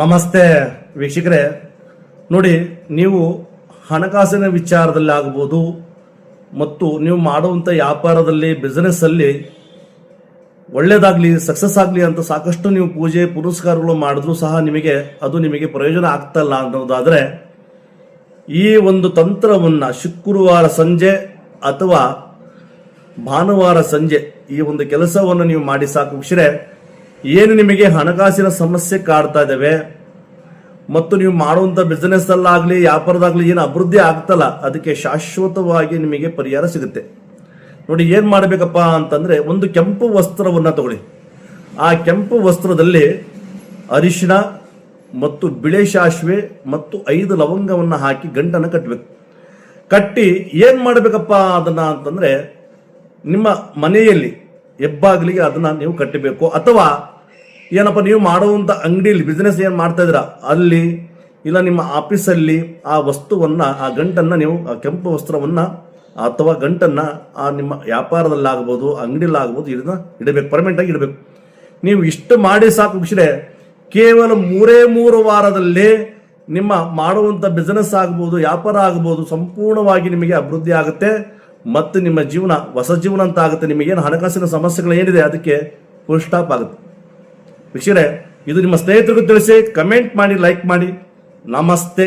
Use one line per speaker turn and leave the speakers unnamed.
ನಮಸ್ತೆ ವೀಕ್ಷಕರೇ, ನೋಡಿ, ನೀವು ಹಣಕಾಸಿನ ವಿಚಾರದಲ್ಲಿ ಆಗ್ಬೋದು ಮತ್ತು ನೀವು ಮಾಡುವಂಥ ವ್ಯಾಪಾರದಲ್ಲಿ ಬಿಸ್ನೆಸ್ ಅಲ್ಲಿ ಒಳ್ಳೇದಾಗ್ಲಿ, ಸಕ್ಸಸ್ ಆಗಲಿ ಅಂತ ಸಾಕಷ್ಟು ನೀವು ಪೂಜೆ ಪುರಸ್ಕಾರಗಳು ಮಾಡಿದ್ರೂ ಸಹ ನಿಮಗೆ ಪ್ರಯೋಜನ ಆಗ್ತಲ್ಲ ಅನ್ನೋದಾದರೆ ಈ ಒಂದು ತಂತ್ರವನ್ನು ಶುಕ್ರವಾರ ಸಂಜೆ ಅಥವಾ ಭಾನುವಾರ ಸಂಜೆ ಈ ಒಂದು ಕೆಲಸವನ್ನು ನೀವು ಮಾಡಿ ಸಾಕು ವೀಕ್ಷಕರೇ. ಏನು ನಿಮಗೆ ಹಣಕಾಸಿನ ಸಮಸ್ಯೆ ಕಾಡ್ತಾ ಇದ್ದಾವೆ ಮತ್ತು ನೀವು ಮಾಡುವಂಥ ಬಿಸ್ನೆಸ್ ಅಲ್ಲಾಗಲಿ ವ್ಯಾಪಾರದಾಗಲಿ ಏನು ಅಭಿವೃದ್ಧಿ ಆಗ್ತಲ್ಲ, ಅದಕ್ಕೆ ಶಾಶ್ವತವಾಗಿ ನಿಮಗೆ ಪರಿಹಾರ ಸಿಗುತ್ತೆ. ನೋಡಿ, ಏನು ಮಾಡಬೇಕಪ್ಪ ಅಂತಂದರೆ, ಒಂದು ಕೆಂಪು ವಸ್ತ್ರವನ್ನು ತಗೊಳ್ಳಿ. ಆ ಕೆಂಪು ವಸ್ತ್ರದಲ್ಲಿ ಅರಿಶಿನ ಮತ್ತು ಬಿಳೆ ಸಾಸಿವೆ ಮತ್ತು 5 ಲವಂಗವನ್ನು ಹಾಕಿ ಗಂಟನ್ನು ಕಟ್ಟಬೇಕು. ಕಟ್ಟಿ ಏನು ಮಾಡಬೇಕಪ್ಪ ಅದನ್ನು ಅಂತಂದರೆ, ನಿಮ್ಮ ಮನೆಯಲ್ಲಿ ಹೆಬ್ಬಾಗಿಲಿಗೆ ಅದನ್ನು ನೀವು ಕಟ್ಟಬೇಕು. ಅಥವಾ ಏನಪ್ಪ, ನೀವು ಮಾಡುವಂಥ ಅಂಗಡಿಯಲ್ಲಿ ಬಿಸ್ನೆಸ್ ಏನು ಮಾಡ್ತಾ ಇದ್ದೀರಾ ಅಲ್ಲಿ, ಇಲ್ಲ ನಿಮ್ಮ ಆಫೀಸಲ್ಲಿ ಆ ವಸ್ತುವನ್ನು, ಆ ಗಂಟನ್ನು ನೀವು, ಆ ಕೆಂಪು ವಸ್ತ್ರವನ್ನು ಅಥವಾ ಗಂಟನ್ನು ಆ ನಿಮ್ಮ ವ್ಯಾಪಾರದಲ್ಲಾಗ್ಬೋದು, ಅಂಗಡಿಲಾಗ್ಬೋದು, ಇದನ್ನ ಇಡಬೇಕು, ಪರ್ಮನೆಂಟಾಗಿ ಇಡಬೇಕು. ನೀವು ಇಷ್ಟು ಮಾಡಿ ಸಾಕು ವೀಕ್ಷಕರೇ. ಕೇವಲ 3 ವಾರದಲ್ಲಿ ನಿಮ್ಮ ಮಾಡುವಂಥ ಬಿಸ್ನೆಸ್ ಆಗ್ಬೋದು, ವ್ಯಾಪಾರ ಆಗ್ಬೋದು, ಸಂಪೂರ್ಣವಾಗಿ ನಿಮಗೆ ಅಭಿವೃದ್ಧಿ ಆಗುತ್ತೆ ಮತ್ತು ನಿಮ್ಮ ಜೀವನ ಹೊಸ ಜೀವನ ಅಂತ ಆಗುತ್ತೆ. ನಿಮಗೇನು ಹಣಕಾಸಿನ ಸಮಸ್ಯೆಗಳು ಏನಿದೆ ಅದಕ್ಕೆ ಫುಲ್ ಸ್ಟಾಪ್ ಆಗುತ್ತೆ ವೀಕ್ಷಕರೇ. ಇದು ನಿಮ್ಮ ಸ್ನೇಹಿತರಿಗೂ ತಿಳಿಸಿ, ಕಮೆಂಟ್ ಮಾಡಿ, ಲೈಕ್ ಮಾಡಿ. ನಮಸ್ತೆ.